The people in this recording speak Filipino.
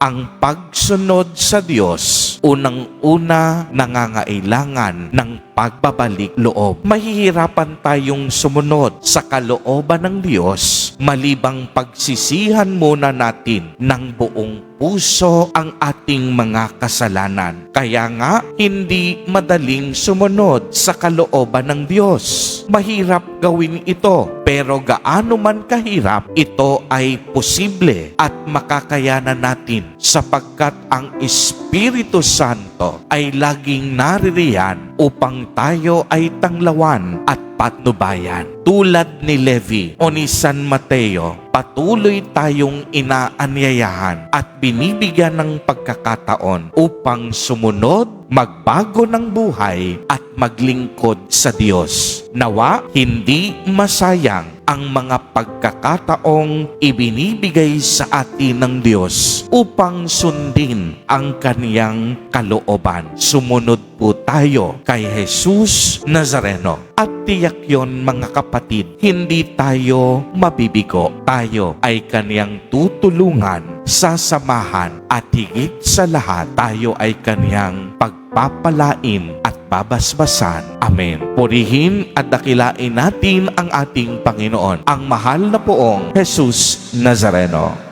Ang pagsunod sa Diyos, unang-una nangangailangan ng pagbabalik loob. Mahihirapan tayong sumunod sa kalooban ng Diyos malibang pagsisihan muna natin ng buong puso ang ating mga kasalanan. Kaya nga, hindi madaling sumunod sa kalooban ng Diyos. Mahirap gawin ito, pero gaano man kahirap, ito ay posible at makakayanan natin sapagkat ang Espiritu Santo ay laging naririyan upang tayo ay tanglawan at patnubayan. Tulad ni Levi o ni San Mateo, patuloy tayong inaanyayahan at binibigyan ng pagkakataon upang sumunod, magbago ng buhay at maglingkod sa Diyos. Nawa, hindi masayang ang mga pagkakataong ibinibigay sa atin ng Diyos upang sundin ang kaniyang kalooban. Sumunod po tayo kay Jesus Nazareno. At tiyak yon mga kapatid, hindi tayo mabibigo. Tayo ay kaniyang tutulungan, sasamahan at higit sa lahat, tayo ay kaniyang pagpapalain at babasbasan. Amen. Purihin at dakilain natin ang ating Panginoon, ang mahal na poong Jesus Nazareno.